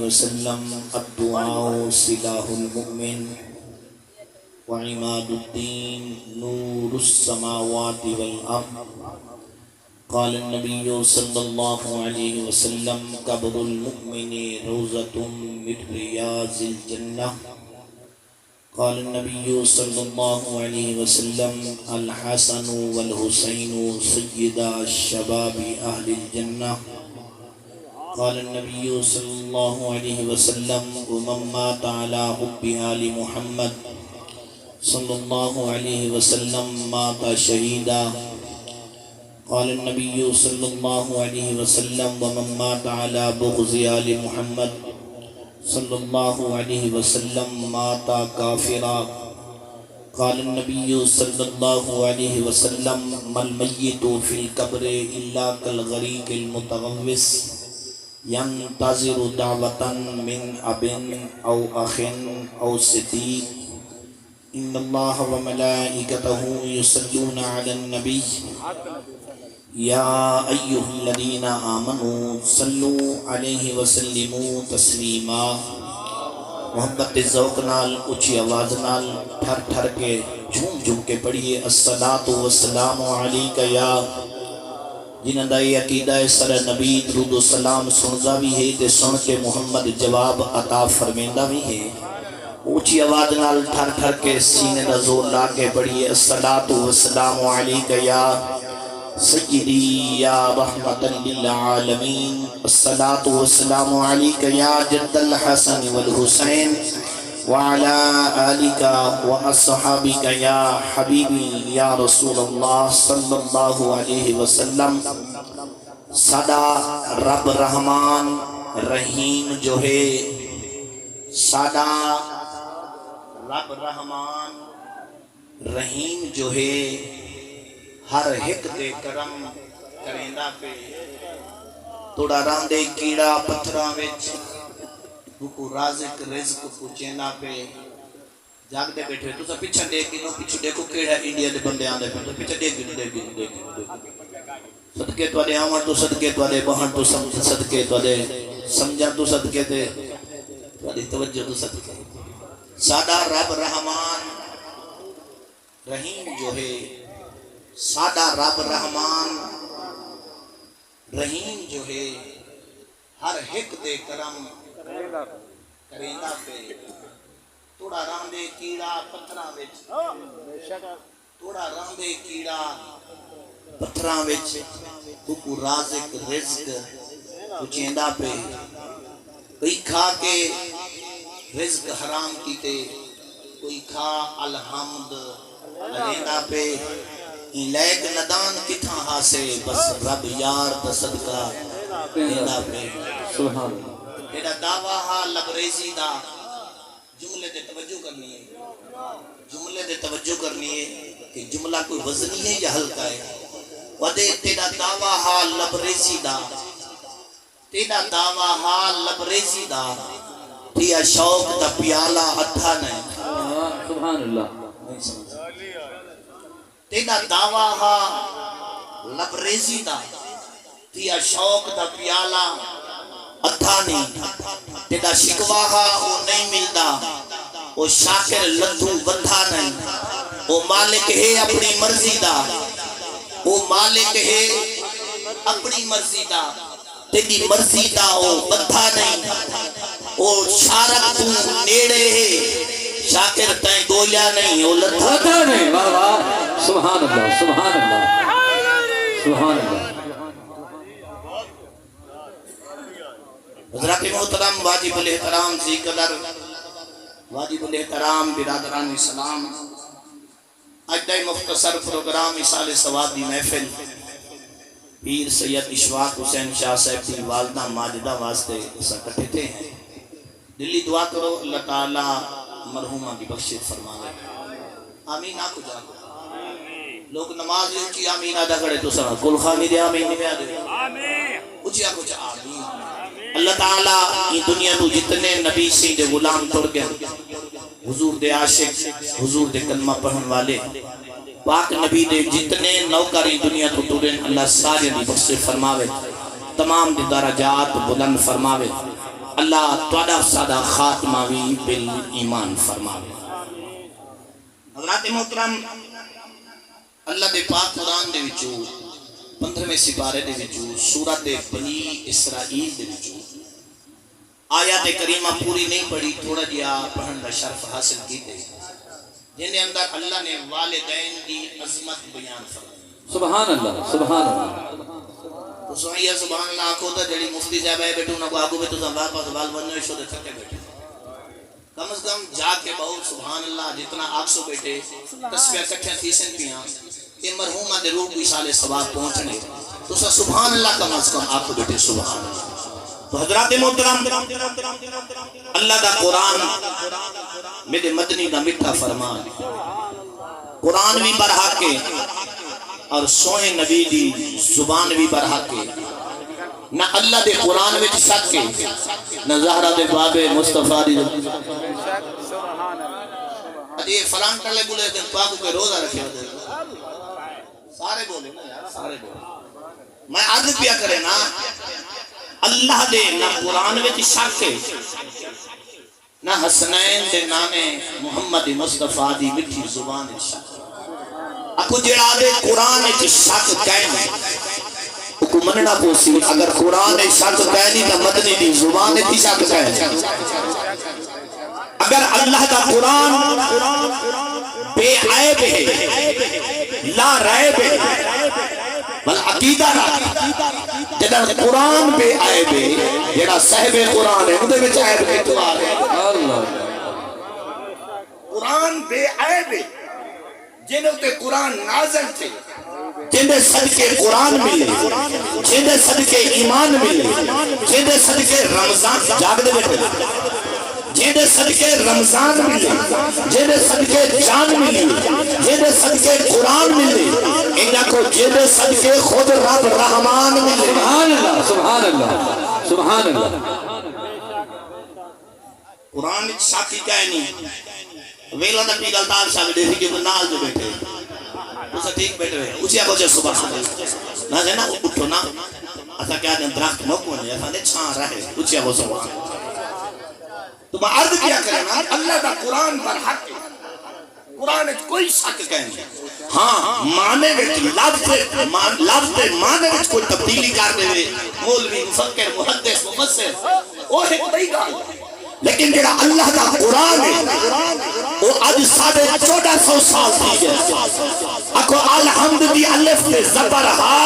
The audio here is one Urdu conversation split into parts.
وسلم الدعاء سلاح المؤمن وعماد الدين نور السماوات والأرض قال النبي صلى الله عليه وسلم قبر المؤمن روضة من رياض الجنة قال النبي صلى الله عليه وسلم الحسن والحسين سيدا الشباب أهل الجنة قال النبي صلى الله عليه وسلم ومن مات على حب آل محمد صلى الله عليه وسلم مات شهيدا قال النبي صلى الله عليه وسلم ومن مات على بغض آل محمد صلى الله عليه وسلم مات كافرا قال النبي صلى الله عليه وسلم ما الميت في القبر إلا كالغريق المتغوص ينتظر دعوة من أب أو أخ أو صديق إن الله وملائكته يصلون على النبي يا أيها الذين آمنوا صلوا عليه وسلموا تسلیما. محبت ذوق نال اونچی آواز نال ٹھر ٹھر کے جھوم جھوم کے پڑھیے الصلاۃ والسلام علیک یا جنہاں دا یہ عقیدہ سر نبی درود و سلام سندا بھی ہے تے سن کے محمد جواب عطا فرمیندا بھی ہے. اونچی آواز نال ٹھر ٹھر کے سینے دا زور لا کے پڑھیے الصلاۃ والسلام علیک یا سیدی یا رحمت للعالمین الصلاۃ والسلام علیک یا جد الحسن والحسین وعلى آلك وأصحابك يا حبیبی یا رسول اللہ صلی اللہ علیہ وسلم. سادہ رب رحمان رحیم جو ہے، سادہ رب رحمان رحیم جو ہے ہر ایک دے کرم کریندا پہ. توڑا راندے کیڑا پتھراں وچ کو رازق رزق پوچھیندا پہ. جاگ دے بیٹھے تو سب پیچھے دیکھ کے پیچھے دیکھو کیڑا انڈیا دے بندے آندے پہ پیچھے دیکھ صدقے تو دے آمن تو صدقے تو دے بہن تو صدقے تو دے سمجھا تو صدقے تے تو دے توجہ تو صدقے. سادہ رب رحمان رحیم جو ہے، سادہ رب رحمان رحیم جو ہے ہر ایک دے کرم کریندا پہ. توڑا راندے کیڑا پتھراں وچ توڑا راندے کیڑا پتھراں وچ کو رازق رزق پوچھیندا پہ. کوئی کھا کے رزق حرام کیتے، کوئی کھا الحمد کریندا پہ. لیک ندان کتھاں ہاسے بس رب یار دا صدقہ دیندا پہ. سبحان اللہ. ایڈا دعویٰ ہا لبریزی دا جملے دے توجہ کرنی ہے، جملے دے توجہ کرنی ہے کہ جملہ کوئی وزنی ہے یا ہلکا ہے. ودے تیرا دعویٰ ہا لبریزی دا، تیرا دعویٰ ہا لبریزی دا، تیا شوق دا پیالہ ادھا نہیں. سبحان اللہ. نہیں سمجھ تیرا دعویٰ ہا لبریزی دا، تیا شوق دا پیالہ ادھا نہیں. تیرا شکوہ ہا وہ نہیں ملدا، وہ شاکر لدھو ودھا نہیں. وہ مالک ہے اپنی مرضی دا، وہ مالک ہے اپنی مرضی دا. تیری مرضی دا وہ ودھا نہیں. وہ شارک تو نیڑے ہے، شاکر تائیں گولیا نہیں، وہ لدھا نہیں. واہ واہ سبحان اللہ سبحان اللہ سبحان اللہ. حضرات محترم واجب الاحترام ذی قدر واجب الاحترام برادران اسلام، اجدہ مختصر پروگرام اصال ثواب دی محفل پیر سید اشواق حسین شاہ صاحب دی والدہ ماجدہ واسطے اسا کٹھے تھے ہیں. دلی دعا کرو اللہ تعالیٰ مرحومہ کی بخشت فرما لے. آمین آکو جاکو. لوگ نماز کی آمین آدھا کرے تو سر کل خانی دے آمین نہیں آدھے اچھی آکو چاہ آمین. اللہ تعالیٰ یہ دنیا تو جتنے نبی سے دے غلام توڑ گئے، حضور دے عاشق، حضور دے کلمہ پڑھن والے پاک نبی دے جتنے نوکاری دنیا تو توڑیں اللہ سارے دی بخشت فرماوے، تمام دی درجات بلند فرماوے. اللہ تواڈا سادہ خاتمہ بھی بالایمان فرماوے۔ حضرات محترم، اللہ دے پاک قرآن دے وچوں 15ویں سپارے دے وچوں سورۃ بنی اسرائیل دے وچوں آیات کریمہ پوری نہیں پڑھی، تھوڑا جہا پڑھن کا شرف حاصل کیتے جن دے اندر اللہ نے والدین کی عظمت بیان فرمائی۔ سبحان اللہ، سبحان اللہ۔ تو سوائیہ سبحان اللہ آکھو تا جڑی مفتی صاحب ہے بیٹھو نہ کو آگو بھی تو زنبار پاس بال بننے شو دے تھکے بیٹھے، کم از کم جا کے بہت سبحان اللہ جتنا آپ سو بیٹھے تسبیح کٹھیاں تھیسن پیاں کہ مرحومہ دے روح بھی سالے ثواب پہنچنے تو سبحان اللہ کم از کم آپ کو بیٹھے سبحان اللہ۔ تو حضرات محترم، اللہ دا قرآن میرے مدنی دا مٹھا فرمان، قرآن بھی برحق کے اور سوئے نبی دی زبان بھی برحق کے، نہ اللہ دے قرآن میں شک کے نہ زہرہ دے باب مصطفیٰ دی یہ فلان ٹلے بولے دن پاکو کے روزہ رکھے ہوتے سارے بولے نا یار، سارے بولے۔ میں عرض پیا کرے نا اللہ دے نہ قرآن میں شک کے نہ حسنین دے نامے محمد مصطفیٰ دی مٹھی زبان شک اکو جڑا دے قرآن شک کہنے کو مننا پوسی، اگر قرآن شک کہنی تو مدنی دی زبان تھی شک کہنی۔ اگر اللہ کا قرآن بے عیب ہے، لا ریب ہے، بل عقیدہ رہا جدہ قرآن بے عیب ہے، جدہ صاحب قرآن ہے مدے بچ عیب ہے تو آرے قرآن بے عیب ہے، جنہوں تے قرآن نازل تھے، جنہیں صدقے قرآن ملے، جنہیں صدقے ایمان ملے، جنہیں صدقے رمضان جاگ دے بیٹھے، جنہیں صدقے رمضان ملے، جنہیں صدقے جان ملے، جنہیں صدقے قرآن ملے، انہاں کو جنہیں صدقے خود رب رحمان ملے۔ سبحان اللہ، سبحان اللہ، سبحان اللہ۔ قرآن شاکی کہنی ویلہ دا پی گلتار شاہ دے تھی کہ وہ نال جو بیٹھے اسے ٹھیک بیٹھے ہوئے اسی آگو جے سبحان اللہ نہ سے نا اٹھو نا ایسا کیا دیں درخت مکو نہیں ایسا دے چھان رہے اسی آگو سبحان تو میں عرض کیا کریں نا اللہ دا قرآن پر حق قرآن کوئی شک کہیں ہاں مانے وچ لفظ مانے وچ کوئی تبدیلی کر دے مولوی مفکر محدث مفسر وہ ایک بڑی گال لیکن جڑا اللہ کا قرآن ہے وہ آج 1450 سال تھی گئے اکو الحمد دی الف دے زبر ہا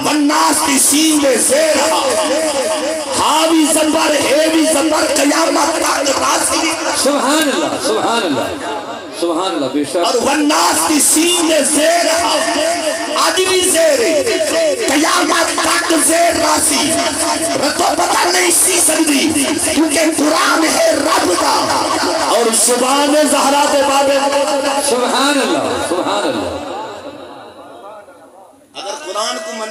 والناس دی سین دے زیر ہا بھی زبر ہے بھی زبر قیامت تک راسی سبحان اللہ، سبحان اللہ، سبحان اللہ، بے شک۔ اور والناس دی سین دے زیر ہا آج بھی زیر قیامت تک زیر راسی رتو پتہ نہیں سی سکتی کیونکہ قرآن ہے رب کا اور زبان زہرا دے بابے سبحان اللہ، سبحان اللہ۔ اگر قرآن کو من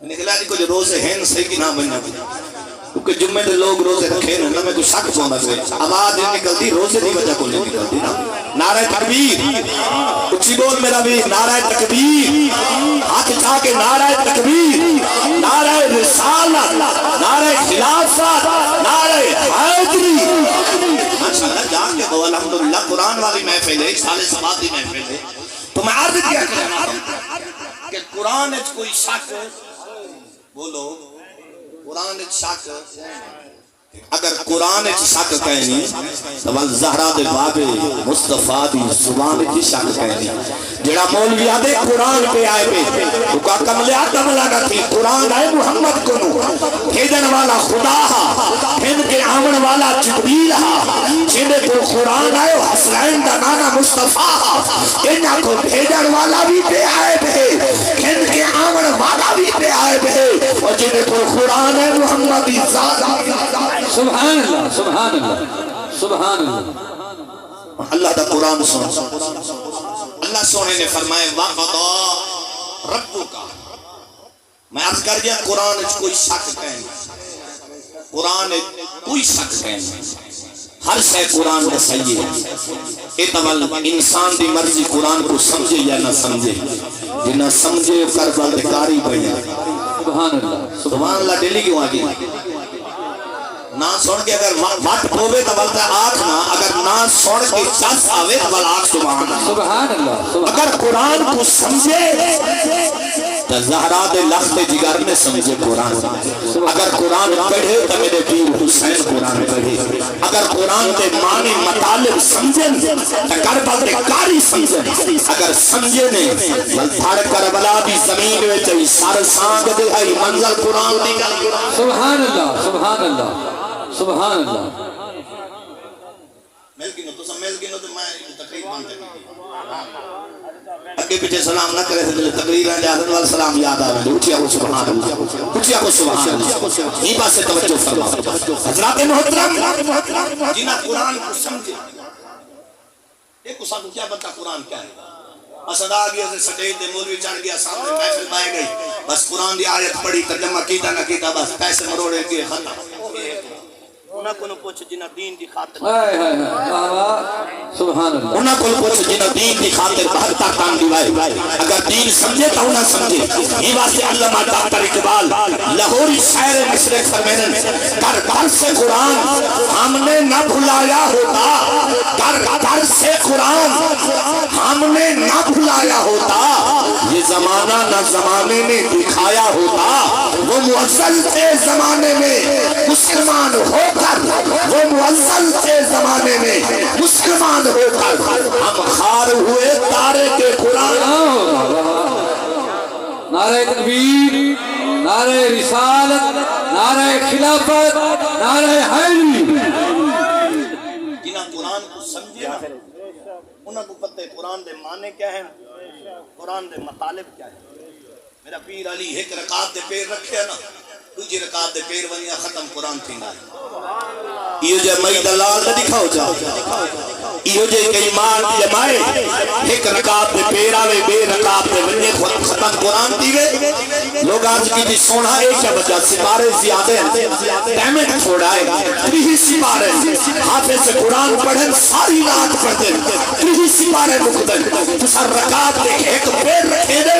نکلا جی کو جو روزے ہیں صحیح کی نام بننا کیونکہ جمعے دے لوگ روزے رکھے نا میں کوئی شک پہنچا کوئی آواز نکلتی روزے دی وجہ کو نہیں نکلتی نا نعرہ تکبیر اچھی بول میرا بھی نعرہ تکبیر ہاتھ اٹھا کے نعرہ تکبیر نعرہ رسالت نعرہ خلافت نعرہ حیدری ماشاءاللہ جان کے دو الحمدللہ قرآن والی محفل ہے سال سبات دی محفل ہے تو میں عرض کیا کرنا کہ قرآن اچھ کوئی شک بولو قرآن اچھ شک اگر قرآن اچھ شک کہنی تو زہرہ دے باب مصطفیٰ دی زبان کی شک کہنی جڑا مولوی آدھے قرآن پہ آئے پہ تو کہا کملے آدم لگا تھی قرآن آئے محمد کنو بھیجن والا خدا ہا بھیج کے آمن والا جبریل ہا جنہیں کو قرآن آئے حسنین دا نانا مصطفیٰ ہا انہاں کو بھیجن والا بھی پہ آئے پہ بھیج کے آمن والا بھی پہ آئے پہ اور جنہیں کو قرآن ہے محمد ذات سبحان اللہ، سبحان اللہ، سبحان اللہ۔ اللہ دا قرآن سن اللہ سونے نے فرمائے وَقَضَا رَبُّكَ میں عرض کر دیا قرآن کوئی شک کہیں قرآن کوئی شک کہیں ہر شے قرآن میں صحیح ہے اتول انسان دی مرضی قرآن کو سمجھے یا نہ سمجھے، جنہ سمجھے کربل کاری بنے. سبحان اللہ سبحان اللہ. ڈیلی کیوں آگی نہ سن کے اگر وٹ پوے تو بلتا آنکھ نہ، اگر نہ سن کے چس آوے تو بل آنکھ. سبحان اللہ سبحان اللہ. اگر قرآن کو سمجھے تو زہرا دے لخت جگر میں سمجھے قرآن. اگر قرآن پڑھے تو میرے پیر حسین قرآن پڑھے. اگر قرآن کے معنی مطالب سمجھیں تو کربل کے کاری سمجھیں. اگر سمجھے نہیں بل دھڑ کربلا بھی زمین میں چاہی سر سانگ دے ہے منزل قرآن دی گل. سبحان اللہ سبحان اللہ سبحان اللہ. مل گنو تو سمجھ گنو تو میں تقریر بند کر اگے پیچھے سلام نہ کرے تو تقریر اجازت والا سلام یاد آ رہا. اٹھیا کو سبحان اللہ، اٹھیا کو سبحان اللہ. یہ بات سے توجہ فرماؤ حضرات محترم. جنہ قرآن کو سمجھے ایک کو کیا پتہ قرآن کیا ہے. اسد آ گیا سے سٹیج دے مولوی چڑھ گیا سامنے محفل بائے گئی، بس قرآن دی آیت پڑھی ترجمہ کیتا نہ کیتا بس پیسے مروڑے کے ختم. انہاں کو پوچھ جنہ دین دی خاطر سبحان اللہ. انہاں کو پوچھ جنہ دین دی خاطر بہتا کام دیوائے. اگر دین سمجھے تو انہاں سمجھے. یہ واسطے علامہ ڈاکٹر اقبال لاہوری شاعر مشرق فرمیدن کر گھر سے قرآن ہم نے نہ بھلایا ہوتا، کر گھر سے قرآن ہم نے نہ بھلایا ہوتا، یہ زمانہ نہ زمانے نے دکھایا ہوتا. وہ معزل تھے زمانے میں مسلمان ہو کر، وہ معزل تھے زمانے میں مسلمان ہو کر، ہم خار ہوئے تارے کے قرآن. نعرہ تکبیر، نعرہ رسالت، نعرہ خلافت، نعرہ حیدری. جنہاں قرآن کو سمجھے نا انہاں کو پتہ ہے قرآن دے معنی کیا ہے، قرآن دے مطالب کیا ہے. میرا پیر علی ایک رکعت دے پیر رکھے نا، دوسری رکعت دے پیر ونیا ختم قرآن تھی نا. یہ جو مئی دلال نہ دکھاؤ جاؤ، یہ جو کئی مان جمائے ایک رکعت دے پیر آوے بے رکعت دے ونیا ختم قرآن تھی گئے. لوگ آج کی دی سونا ایک یا بجا سپارے زیادہ ہیں، ڈیمٹ چھوڑائے 30 سپارے حافظ سے قرآن پڑھیں ساری رات پڑھتے 30 سپارے مقدر تو سر رکعت دے ایک پیر رکھے دے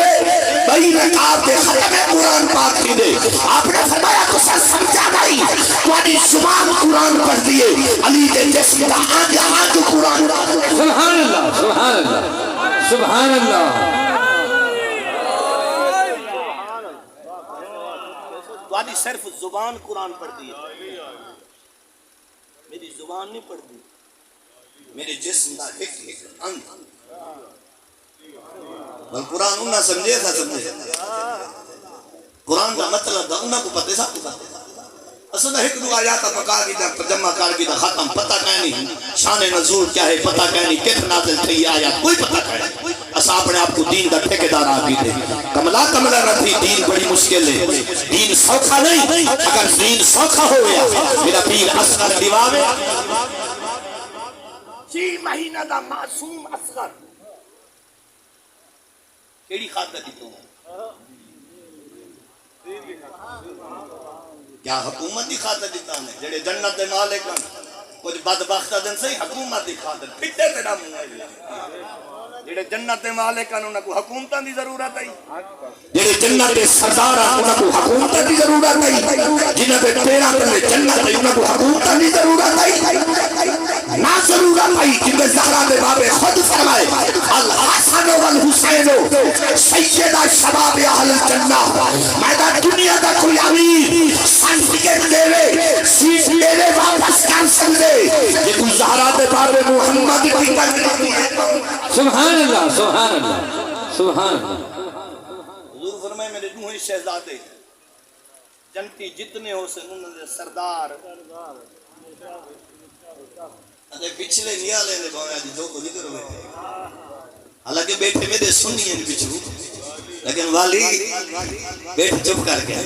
بھئی رکعت دے ختم قرآن پاک تھی دے. آپ نے فرمایا تو سر سمجھا نہیں تو انی زبان قرآن پڑھ دیئے علی دے جسم کا آنگا آنگا قرآن. سبحان اللہ سبحان اللہ سبحان اللہ. تو انی صرف زبان قرآن پڑھ دیئے، میری زبان نہیں پڑھ دی، میرے جسم کا ایک انگ. بل قرآن انہا سمجھے تھا سمجھے قرآن کا مطلب تھا انہا کو پتے سا اصلا ایک دو آیاتا پکا کی دا ترجمہ کار کی دا ختم پتہ کہنی شان نزول کیا ہے پتہ کہنی کت نازل تھی آیات کوئی پتہ کہنی. اسا اپنے آپ کو دین دا ٹھیکیدار آگی دے کملا کملا رہتی. دین بڑی مشکل ہے، دین سوکھا نہیں. اگر دین سوکھا ہو گیا میرا پیر اصغر دیوانے 6 مہینہ دا معصوم اصغر کیڑی خاطر دی تو کیا حکومت دی خاطر دیتا ہے جڑے جنت دے مالک ہیں کچھ بدبخت دن سے حکومت دی خاطر پھٹے تے ڈم جڑے جنت دے مالک ہیں انہاں کو حکومتاں دی ضرورت ہے، جڑے جنت دے سردار ہیں انہاں کو حکومتاں دی ضرورت ہے، جنہاں دے پیراں تے جنت ہے انہاں کو حکومتاں دی ضرورت ہے. نہ ضرورت ہے جنہیں زہرا دے بابے خود فرمائے الحسن والحسین سیدہ شباب اہل الجنہ. میدان دنیا کا کوئی امیر سنٹیکٹ دے لے سیٹ لے لے واپس کینسل دے یہ تو زہرا دے بابے محمد کی کرتی ہے. سبحان اللہ سبحان اللہ سبحان اللہ. حضور فرمائے میرے دوہی شہزادے جنتی جتنے ہو سے انہوں نے سردار اگر پچھلے نیا لینے باویا دی جو کو ذکر ہوئے حالانکہ بیٹھے میں دے سنی ہیں پچھو لیکن والی بیٹھ چپ کر گیا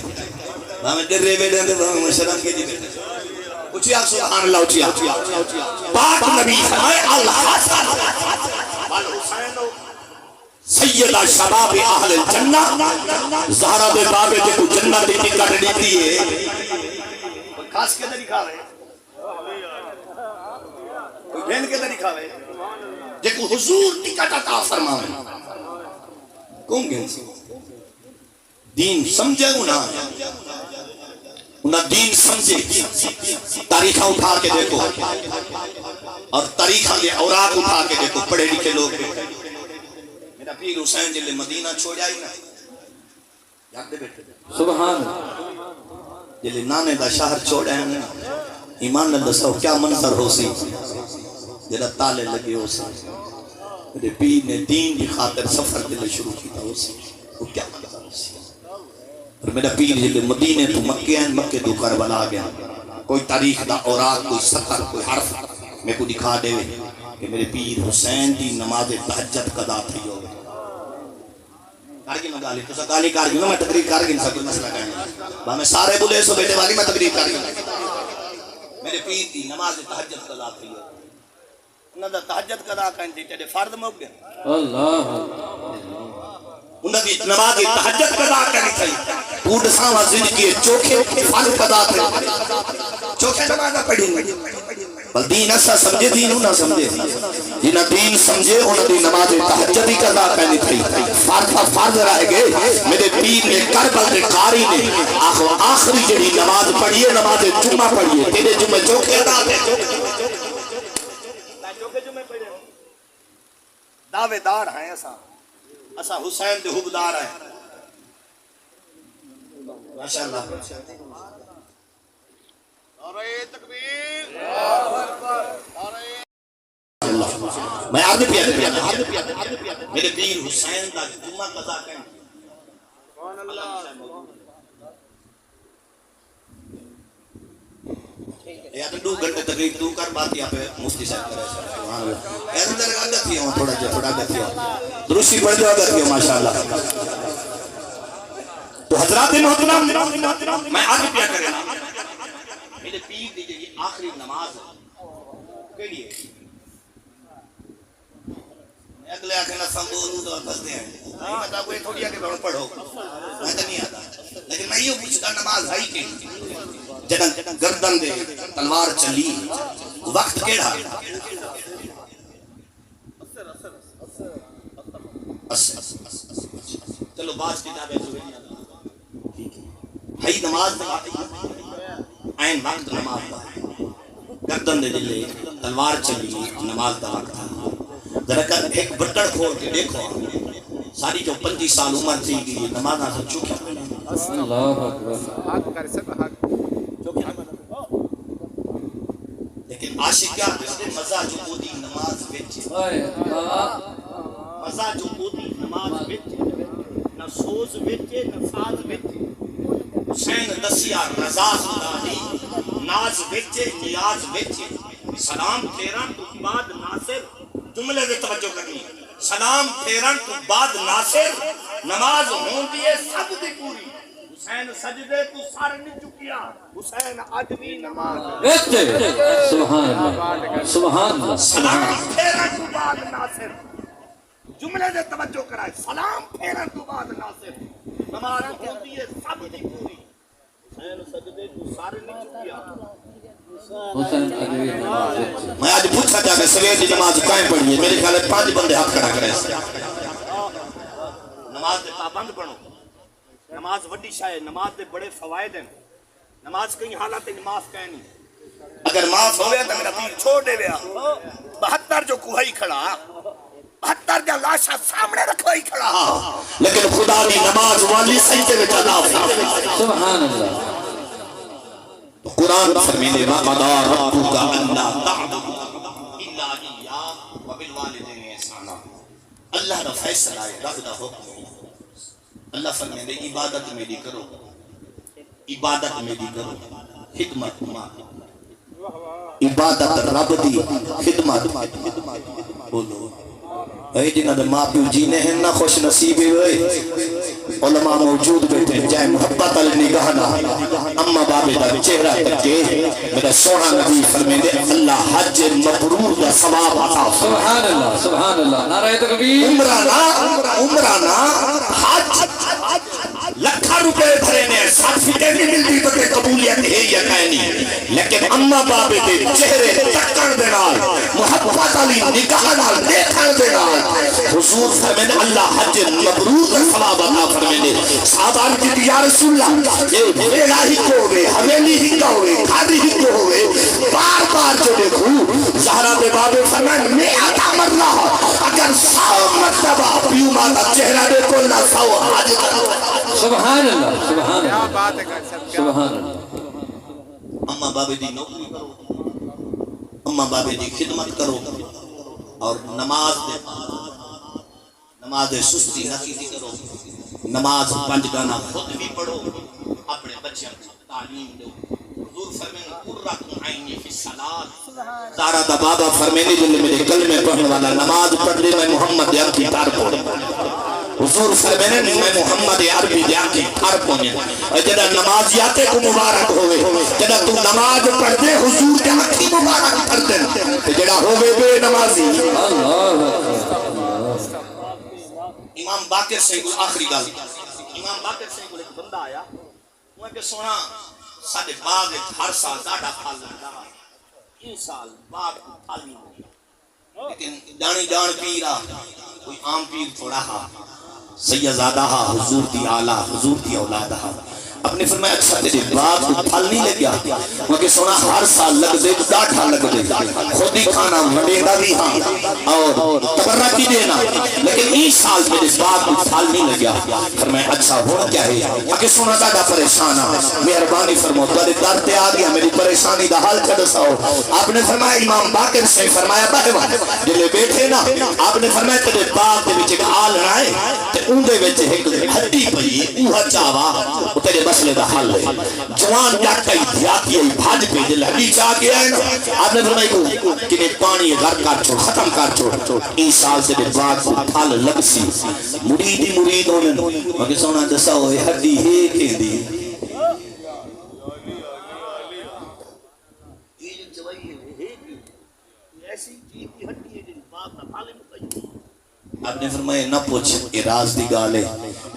ہمیں در رہے بیٹھے ہیں ہمیں مشرم کے دی بیٹھے اچھی آپ سبحان اللہ اچھی آپ پاک نبی فرمائے الحسن والحسین سیدہ شباب اہل الجنہ زہرہ دے بابے جے کو جنہ دے ٹکٹ دیتی ہے خاص کے در دکھا رہے کوئی بہن کے در دکھا رہے دیکھو حضور ٹکٹ عطا فرمائے کون گئے دین سمجھے انہاں دین سمجھے تاریخہ اٹھا کے دیکھو اور تاریخہ دے اوراق اٹھا کے دیکھو پڑھے لکھے لوگ میرا پیر حسین جلے مدینہ چھوڑ آئی نا یاد دے بیٹھے سبحان جلے نانے دا شہر چھوڑ آئے نا ایمان نہ دسو کیا منظر ہو سی جلے تالے لگے ہو سی میرے پیر نے دین کی خاطر سفر دلے شروع کی تھا ہو سی وہ کیا منظر ہو سی اور میرا پیر جلے مدینے تو مکے ہیں مکے تو کربلا گیا کوئی تاریخ دا اوراق کوئی سطر کوئی حرف میں کو دکھا دے کہ میرے پیر حسین دی نماز تہجد قضا تھی ہو کارگی نہ گالی تو سا گالی کارگی نہ میں تقریر کارگی نہ سا کوئی مسئلہ کہنے با میں سارے بولے سو بیٹے والی میں تقریر کارگی میرے پیر دی نماز تہجد قضا تھی ہو انہاں دا تہجد قضا کہنے تھی تیرے فرد موک گیا اللہ انہاں دی نماز تہجد قضا کرنی تھی پوڈ ساوا زندگی چوکھے فرد قضا تھے چوکھے نماز پڑھی بل دین ایسا سمجھے دین نہ سمجھے جنہ دین سمجھے انہوں نے نماز تہجدی قضا کرنی تھی فرض رہ گئے میرے پیر نے کربل کے قاری نے آخری جڑی نماز پڑھیے نماز جمعہ پڑھیے تیرے جمعہ چوکے ادا تھے چوکے جمعہ پڑھے دعوے دار ہیں ایسا حسین دے حبدار ہیں ماشاءاللہ میں عرض پیا میرے پیر حسین دا جمعہ قضا کریں یا تو 2 گھنٹے تقریب تو کر بات یہاں پہ مفتی صاحب کرے سبحان اللہ ایسا در آگت ہی ہوں تھوڑا آگت ہی ہوں درستی پڑھ جو آگت ہی ہوں ماشاءاللہ تو حضرات محترم میں عرض پیا کریں میرے پیر دیجئے یہ آخری نماز کے لیے اگلے آخر نہ سنبولوں تو بس دیں نہیں مطلب کوئی تھوڑی آگے بڑھو پڑھو میں تو نہیں آتا لیکن میں یہ پوچھتا نماز ہے کہ جنن گردن دے تلوار چلی وقت کیڑا چلو بعض کتابیں جو ہے نماز این وقت نماز دا گردن دے دلے تلوار چلی نماز دا وقت ذرا کر ایک بٹڑ کھول کے دیکھو ساری جو 25 سال عمر تھی گئی نماز آسا چوکیا اللہ اکبر لیکن عاشق کیا ہے مزہ جو بودی نماز بیچے مزہ جو بودی نماز بیچے نہ سوز بیچے نہ ساز بیچے حسین دسیا رضا خدای ناز بیچے نیاز بیچے سلام پھیرن تو بعد ناصر جملے دے توجہ کرنی سلام پھیرن تو بعد ناصر نماز ہون دیئے سب دی پوری حسین سجدے تو سر نہیں چکیا حسین آج بھی نماز سبحان اللہ سبحان اللہ سلام پھیرن تو بعد ناصر جملے دے توجہ کرائے سلام پھیرن تو بعد ناصر نماز ہون دیئے سب دی پوری حسین سجدے تو سر نہیں چکیا میں آج پوچھا جا کہ سویر دی نماز قائم پڑھیے میرے خیال ہے 5 بندے ہاتھ کھڑا کریں نماز دے پابند پڑھو نماز وڈی شاہ ہے نماز دے بڑے فوائد ہیں نماز کئی حالات معاف کہنی اگر معاف ہویا تو میرا پیر چھوڑ دے لیا 72 جو کوہی کھڑا 72 جو لاشا سامنے رکھو ہی کھڑا لیکن خدا دی نماز والی سجدے میں چلا سبحان اللہ قرآن فرمینے وَقَضَى رَبُّكَ أَلَّا تَعْبُدُوا إِلَّا إِيَّاهُ وَبِالْوَالِدَيْنِ إِحْسَانًا اللہ کا فیصلہ ہے رب کا حکم ہے اللہ فرمینے عبادت میری کرو عبادت میری کرو خدمت عبادت رب دی خدمت بولو اے جنہ دے ماں پیو جینے ہیں نہ خوش نصیبی ہوئے علماء موجود بیٹھے جائے محبت النگاہنا اما بابے دا چہرہ تکے میرا سونا نبی فرمینے اللہ حج مبرور دا ثواب عطا سبحان اللہ نعرہ تکبیر عمرانہ حج لکھا روپے بھرے نے سرٹیفکیٹ نہیں ملتی تو کہ قبولیت ہے یا نہیں، لیکن اما بابے دے چہرے تکن دے نال محبت علی نگاہ نال دیکھن دے نال حضور فرمائے اللہ حج مبرور کا ثواب عطا فرمائے۔ صحابہ نے یا رسول اللہ یہ ویلا ہی کو ہوئے، حویلی ہی کا ہوئے، کھادی ہی کو ہوئے، بار بار جو دیکھوں زہرا دے بابے فرمائے میں عطا مر رہا اگر 100 مرتبہ پیو ماتا چہرہ دے کو نہ 100 حج کرو۔ سبحان اللہ، سبحان اللہ، سبحان اللہ۔ اما بابے دی نوکری کرو، اما بابے دی خدمت کرو، اور نماز سستی نہ کی کرو، نماز 5 گانا خود بھی پڑھو، اپنے بچوں کو تعلیم دو۔ حضور فرمائے قرۃ عینی فی الصلاۃ، زہرا دا بابا فرمائے جن میرے کلمے پڑھنے والا نماز پڑھ لے میں محمد یا کی تار پڑھ۔ حضور فرمائے میں محمد عربی دیا کی تھار پہنے، جدہ نماز یاتے کو مبارک ہوئے، جدہ تو نماز پڑھ دے حضور کے حقی مبارک کر دیں، جدہ ہوئے بے نمازی۔ امام باقر سے آخری گال، امام باقر سے ایک بندہ آیا، وہ کہ سونا ساڑھے باغ ہر سال زیادہ پھال لگا، یہ سال باغ پھال نہیں ہوگا، لیکن جانی جان پیرا کوئی عام پیر تھوڑا ہا سیدزادہ ہا، حضور دی آلہ، حضور دی اولاد ہا۔ اپنے فرمایا اچھا تیرے باغ کو پھل نہیں لگ گیا، وہ کہ سونا ہر سال لگ دے تو ڈاٹھا لگ دے، خود ہی کھانا وڈیڑا بھی ہاں اور تبرہ کی دینا، لیکن اس سال میرے باغ کو پھل نہیں لگ گیا۔ فرمایا اچھا ہوا کیا ہے؟ کہ سونا دادا پریشانا، مہربانی فرمو تارے در تے آ گیا میری پریشانی دا حل کر ساؤ۔ آپ نے فرمایا امام باقر سے فرمایا بہوان جلے بیٹھے نا، آپ نے فرمایا تیرے باغ دے وچ ایک آل رائے تے اندے وچ ایک ہڈی پئی اوہا چاوا تیرے مسئلے دا حل ہے۔ جوان ڈاکٹا ہی دیاتی ہے بھاج پہ دل ہڈی چاہ گیا ہے نا، آپ نے فرمایا کہ نے پانی گھر کر چھوڑ ختم کر چھوڑ، اس سال سے باغ کو پھل لگ سی۔ مرید ہی مرید ہونے مگر سونا دسا ہوئے ہڈی ہے کہ دی آپ نے فرمایا نہ پوچھ اراز دی گالے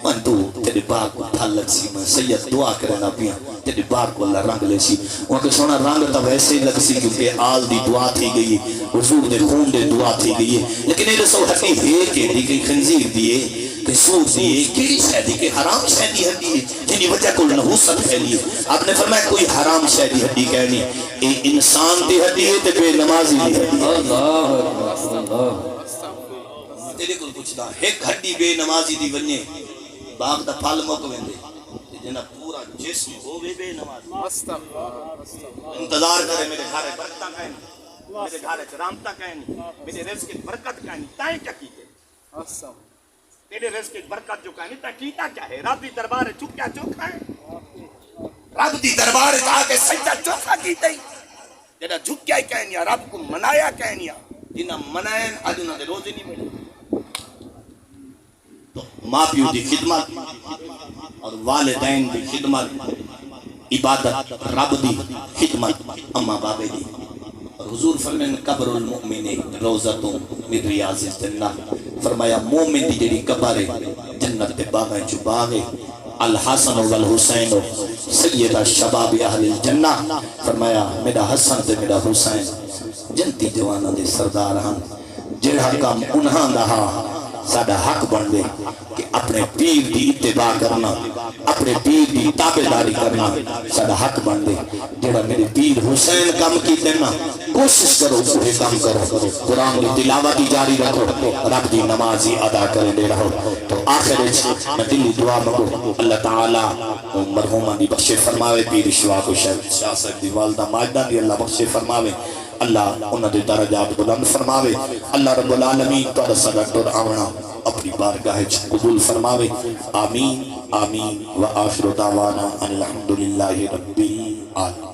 من تو تیرے باغ کو پھل لگ سی، میں سید دعا کرے نہ پیا تیرے باغ کو اللہ رنگ لے سی۔ وہاں کہ سونا رنگ تب ایسے لگ سی کیونکہ آل دی دعا تھی گئی، حضور دے خون دے دعا تھی گئی، لیکن یہ رسول ہٹی ہے کہ دی کہ خنزیر دیئے کہ سور دیئے کیڑی شہدی کہ حرام شہدی ہڈی جنہی وجہ کو نحوست پھیلی۔ آپ نے فرمایا کوئی حرام شہدی ہڈی کہنی، اے انسان دی ہڈی ہے تے بے نمازی دی ہڈی۔ اللہ تیرے کو پوچھتا ایک ہڈی بے نمازی دی ونجے باغ دا پھل موک ویندے جنہ پورا جسم ہووے بے نمازی، انتظار کرے میرے گھر برکتہ کہنی، میرے گھر رامتہ کہنی، میرے رزق کی برکت کہنی، تائیں کیا کیتے؟ تیرے رزق کی برکت جو کہنی تائیں کیتا کیا ہے؟ رب دی دربار چکیا چوکھا ہے، رب دی دربار آ کے سجدہ چوکھا کیتے ہی جنہ جھکیا ہی کہنی، رب کو منایا کہنی، جنہ منائیں آج انہوں نے روزی نہیں ملے۔ تو ماں پیو دی خدمت اور والدین دی خدمت، عبادت رب دی خدمت اما بابے دی، اور حضور فرمائے قبر المؤمن روزۃ من ریاض الجنہ، فرمایا مومن دی جڑی قبر ہے جنت دے باغاں چوں باغ ہے۔ الحسن والحسین سید الشباب اہل الجنہ، فرمایا میرا حسن تے میرا حسین جنتی جواناں دے سردار ہن، جڑا کام انہاں دا ساڈا حق بن دے کہ اپنے پیر دی اتباع کرنا، اپنے پیر دی تابعداری کرنا ساڈا حق بن دے۔ جڑا میرے پیر حسین کام کیتے نا کوشش کرو وہی کام کرو، قرآن کی تلاوت جاری رکھو، رب دی نماز ادا کرے رہو۔ تو آخر میں دلی دعا مانگو اللہ تعالیٰ مرحومہ دی بخشے فرماوے، پیر شواق و شاہ صاحب دی والدہ ماجدہ دی اللہ بخشے فرماوے، اللہ انہوں نے درجات بلند فرماوے، اللہ رب العالمین تو صدا ٹر آونا اپنی بارگاہ قبول فرماوے، آمین آمین و آخر دعوانا الحمدللہ رب العالمین۔